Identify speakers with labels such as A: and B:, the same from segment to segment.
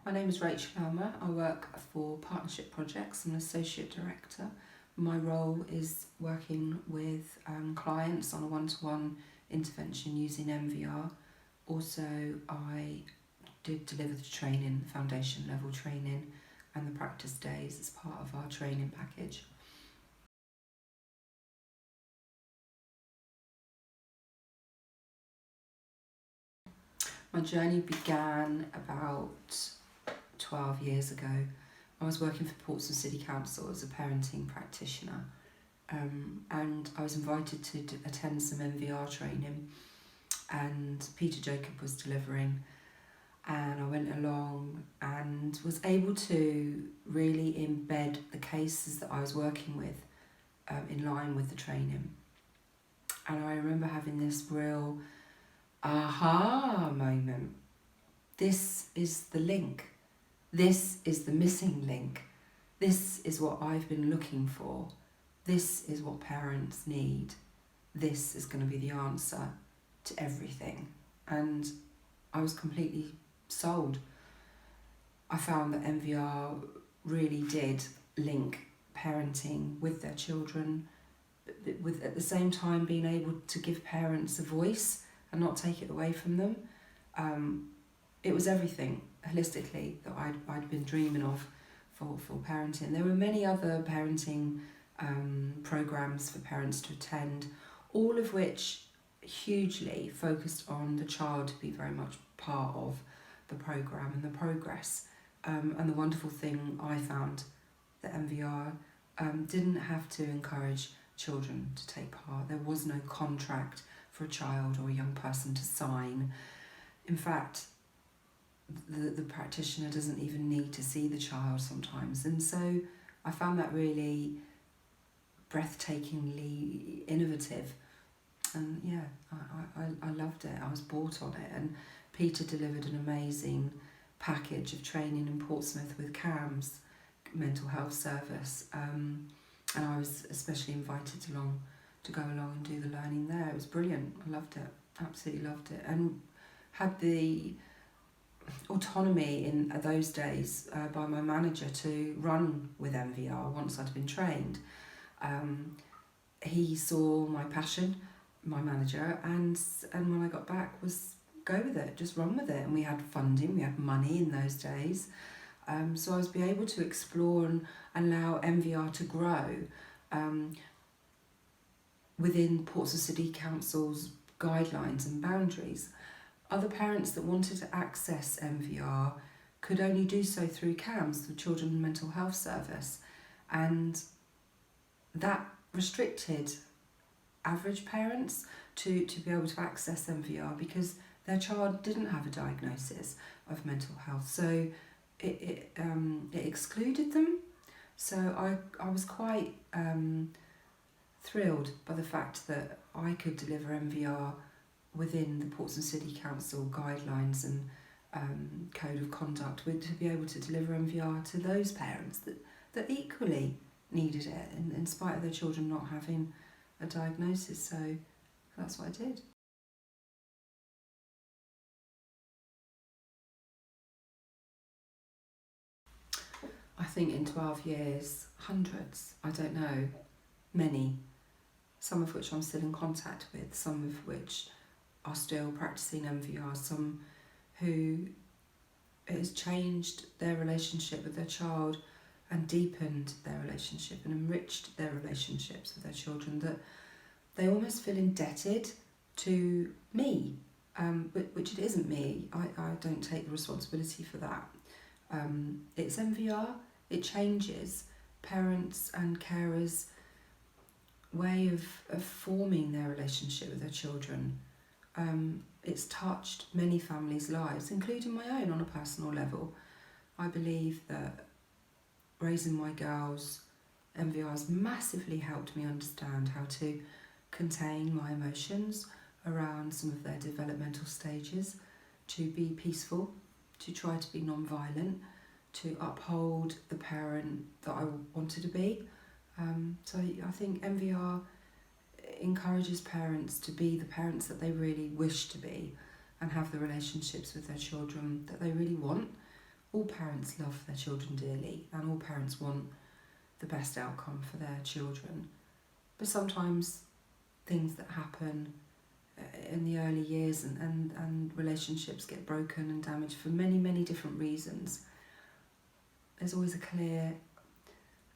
A: My name is Rachael Alymer. I work for Partnership Projects. I'm an Associate Director. My role is working with clients on a one-to-one intervention using NVR. Also, I did deliver the training, foundation level training and the practice days as part of our training package. My journey began about 12 years ago. I was working for Portsmouth City Council as a parenting practitioner, and I was invited to attend some NVR training, and Peter Jacob was delivering, and I went along and was able to really embed the cases that I was working with in line with the training. And I remember having this real aha moment. This is the link. This is the missing link. This is what I've been looking for. This is what parents need. This is going to be the answer to everything. And I was completely sold. I found that NVR really did link parenting with their children, with at the same time being able to give parents a voice and not take it away from them. It was everything holistically that I'd been dreaming of for parenting. There were many other parenting programs for parents to attend, all of which hugely focused on the child to be very much part of the program and the progress. And the wonderful thing I found that NVR didn't have to encourage children to take part. There was no contract for a child or a young person to sign. In fact, the practitioner doesn't even need to see the child sometimes. And so I found that really breathtakingly innovative. And yeah, I loved it. I was bought on it. And Peter delivered an amazing package of training in Portsmouth with CAMS, mental health service. And I was especially invited along to go along and do the learning there. It was brilliant. I loved it. Absolutely loved it. And had the autonomy in those days by my manager to run with NVR once I'd been trained. He saw my passion, my manager, and when I got back was go with it, just run with it. And we had funding, we had money in those days. So I was be able to explore and allow NVR to grow within Portsmouth City Council's guidelines and boundaries. Other parents that wanted to access NVR could only do so through CAMS, the Children's Mental Health Service, and that restricted average parents to be able to access NVR because their child didn't have a diagnosis of mental health, so it excluded them. So I was quite thrilled by the fact that I could deliver NVR within the Portsmouth City Council guidelines and code of conduct, to be able to deliver NVR to those parents that equally needed it, in spite of their children not having a diagnosis. So that's what I did. I think in 12 years, hundreds, I don't know, many, some of which I'm still in contact with, some of which are still practicing NVR, some who it has changed their relationship with their child and deepened their relationship and enriched their relationships with their children, that they almost feel indebted to me, which it isn't me. I don't take the responsibility for that. It's NVR, it changes parents and carers' way of forming their relationship with their children. It's touched many families' lives, including my own on a personal level. I believe that raising my girls, NVR has massively helped me understand how to contain my emotions around some of their developmental stages, to be peaceful, to try to be non-violent, to uphold the parent that I wanted to be. So I think NVR encourages parents to be the parents that they really wish to be and have the relationships with their children that they really want, all parents love their children dearly, and all parents want the best outcome for their children. But sometimes things that happen in the early years and relationships get broken and damaged for many, many different reasons. There's always a clear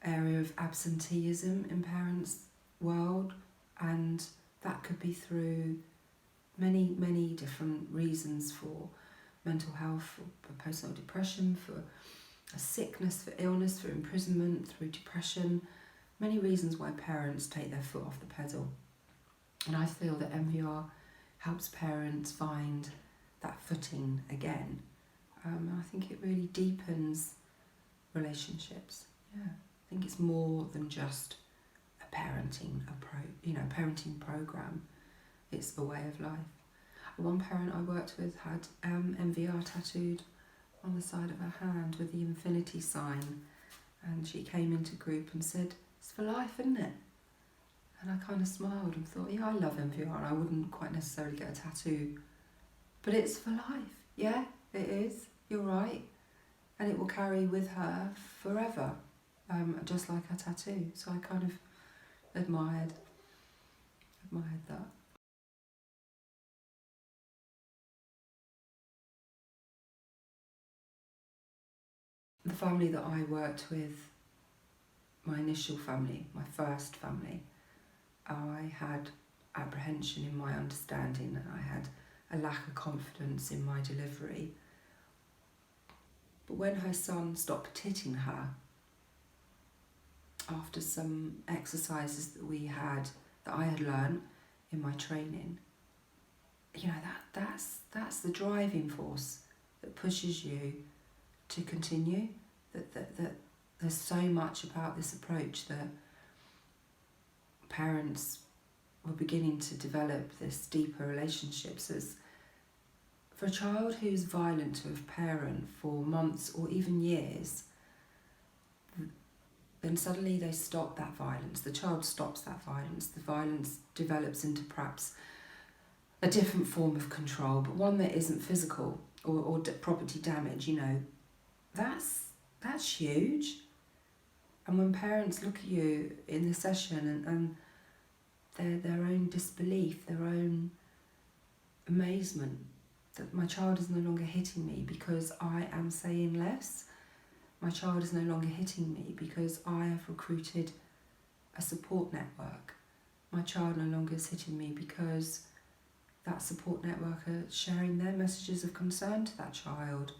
A: area of absenteeism in parents' world, and that could be through many, many different reasons, for mental health, for postnatal depression, for a sickness, for illness, for imprisonment, through depression, many reasons why parents take their foot off the pedal. And I feel that NVR helps parents find that footing again. I think it really deepens relationships. Yeah, I think it's more than just a parenting parenting program. It's a way of life. One parent I worked with had NVR tattooed on the side of her hand with the infinity sign, and she came into group and said, "It's for life, isn't it?" And I kind of smiled and thought, yeah, I love NVR, and I wouldn't quite necessarily get a tattoo, but it's for life. Yeah, it is. You're right. And it will carry with her forever, just like her tattoo. So I kind of admired that. The family that I worked with, my initial family, my first family, I had apprehension in my understanding, and I had a lack of confidence in my delivery. But when her son stopped hitting her, after some exercises that I had learned in my training, that's the driving force that pushes you to continue. That there's so much about this approach that parents were beginning to develop this deeper relationships. As for a child who's violent to a parent for months or even years, then suddenly they stop that violence. The child stops that violence. The violence develops into perhaps a different form of control, but one that isn't physical or property damage. That's huge. And when parents look at you in the session and their own disbelief, their own amazement that my child is no longer hitting me because I am saying less. My child is no longer hitting me because I have recruited a support network. My child no longer is hitting me because that support network are sharing their messages of concern to that child.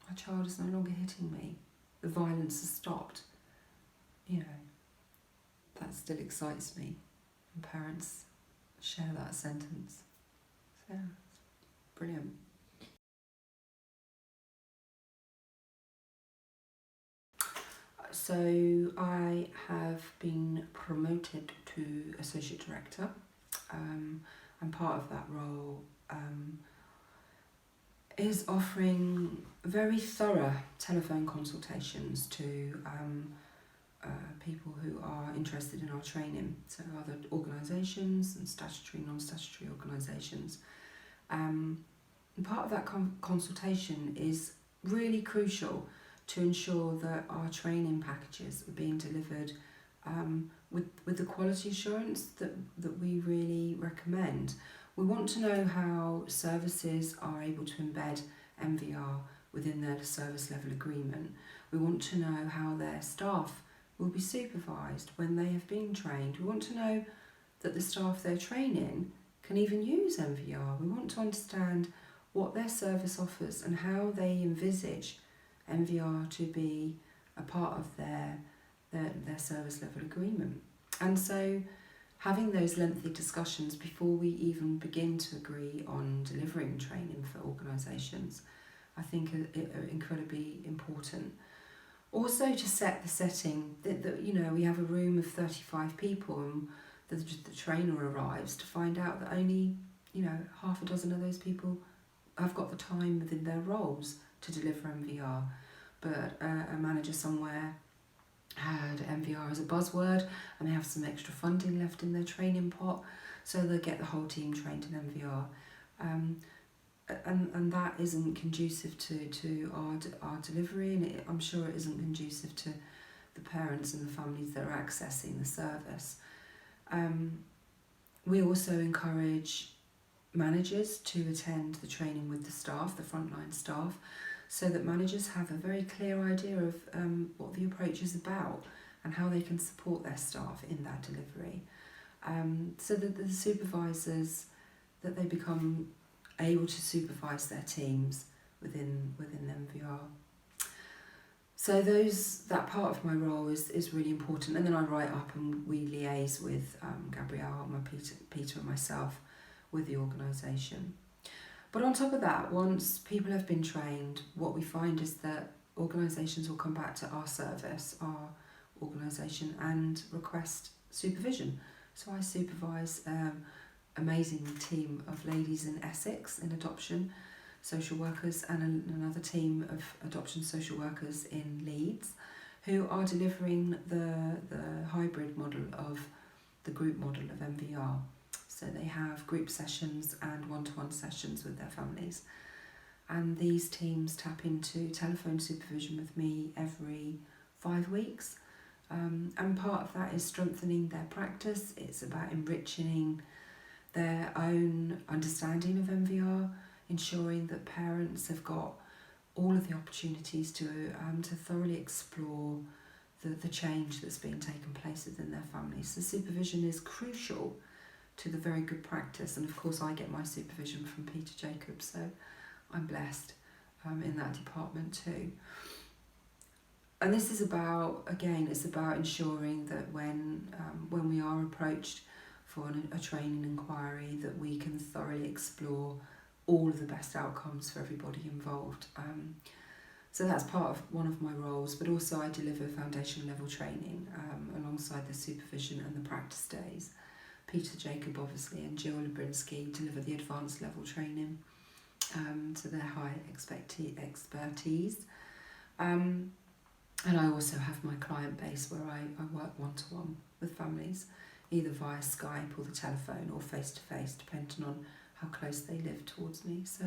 A: My child is no longer hitting me. The violence has stopped. That still excites me when parents share that sentence. So, yeah, it's brilliant. So I have been promoted to Associate Director, and part of that role is offering very thorough telephone consultations to people who are interested in our training, so other organisations and statutory, non-statutory organisations. And part of that consultation is really crucial to ensure that our training packages are being delivered with the quality assurance that we really recommend. We want to know how services are able to embed NVR within their service level agreement. We want to know how their staff will be supervised when they have been trained. We want to know that the staff they're training can even use NVR. We want to understand what their service offers and how they envisage NVR to be a part of their service level agreement. And so having those lengthy discussions before we even begin to agree on delivering training for organisations, I think are incredibly important. Also to set the setting, that we have a room of 35 people and the trainer arrives to find out that only half a dozen of those people have got the time within their roles to deliver NVR. But a manager somewhere had NVR as a buzzword and they have some extra funding left in their training pot, so they get the whole team trained in NVR. and that isn't conducive to our delivery, and I'm sure it isn't conducive to the parents and the families that are accessing the service. We also encourage managers to attend the training with the staff, the frontline staff, so that managers have a very clear idea of what the approach is about and how they can support their staff in that delivery. So that the supervisors, that they become able to supervise their teams within NVR. So that part of my role is really important, and then I write up and we liaise with Gabrielle, Peter and myself with the organisation. But on top of that, once people have been trained, what we find is that organisations will come back to our service, our organisation, and request supervision. So I supervise amazing team of ladies in Essex in adoption social workers, and another team of adoption social workers in Leeds, who are delivering the hybrid model of the group model of NVR. So they have group sessions and one-to-one sessions with their families. And these teams tap into telephone supervision with me every 5 weeks. And part of that is strengthening their practice. It's about enriching their own understanding of NVR, ensuring that parents have got all of the opportunities to thoroughly explore the change that's been taking place within their families. So supervision is crucial to the very good practice, and of course I get my supervision from Peter Jacobs, so I'm blessed in that department too. And this is about, again, it's about ensuring that when we are approached for a training inquiry, that we can thoroughly explore all of the best outcomes for everybody involved. So that's part of one of my roles, but also I deliver foundation level training alongside the supervision and the practice days. Peter Jacob, obviously, and Jill Lubrinsky deliver the advanced level training to their high expertise. And I also have my client base where I work one-to-one with families, either via Skype or the telephone or face-to-face, depending on how close they live towards me. So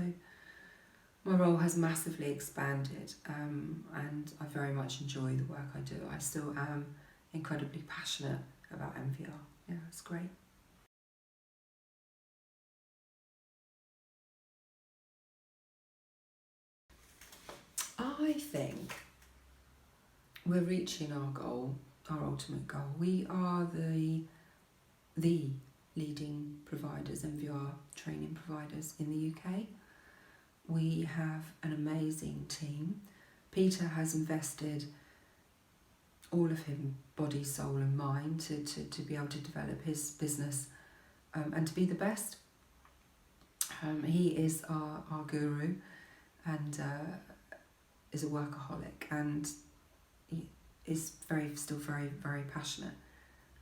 A: my role has massively expanded, and I very much enjoy the work I do. I still am incredibly passionate about NVR. Yeah, it's great. I think we're reaching our goal, our ultimate goal. We are the leading providers, NVR training providers in the UK. We have an amazing team. Peter has invested all of him, body, soul and mind, to be able to develop his business and to be the best. He is our guru and is a workaholic, and he is still very, very passionate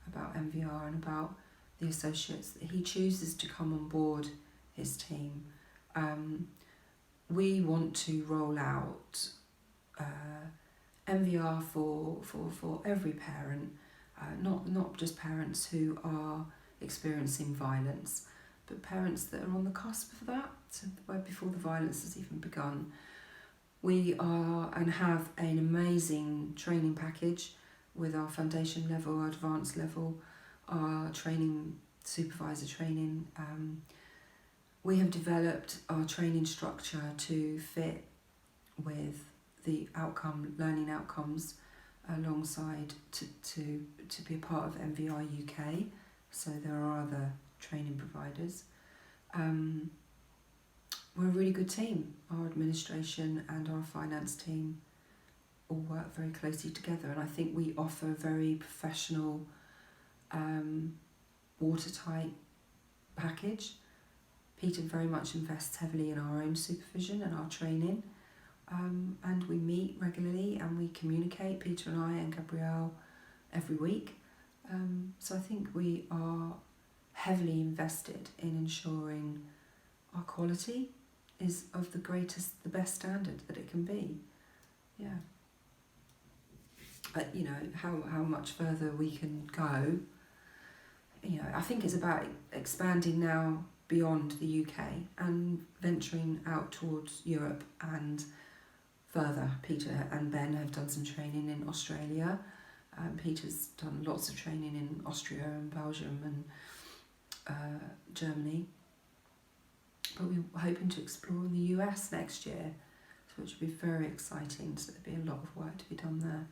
A: about NVR and about the associates that he chooses to come on board his team. We want to roll out NVR for every parent, not just parents who are experiencing violence, but parents that are on the cusp of that, so before the violence has even begun. We are and have an amazing training package with our foundation level, our advanced level, our training, supervisor training. We have developed our training structure to fit with the learning outcomes alongside to be a part of NVR UK. So there are other training providers. We're a really good team. Our administration and our finance team all work very closely together, and I think we offer a very professional, watertight package. Peter very much invests heavily in our own supervision and our training, and we meet regularly and we communicate, Peter and I and Gabrielle, every week. So I think we are heavily invested in ensuring our quality is of the best standard that it can be. Yeah. How much further we can go, I think it's about expanding now beyond the UK and venturing out towards Europe and further. Peter and Ben have done some training in Australia. Peter's done lots of training in Austria and Belgium and Germany. But we're hoping to explore in the US next year, so which would be very exciting. So there'll be a lot of work to be done there.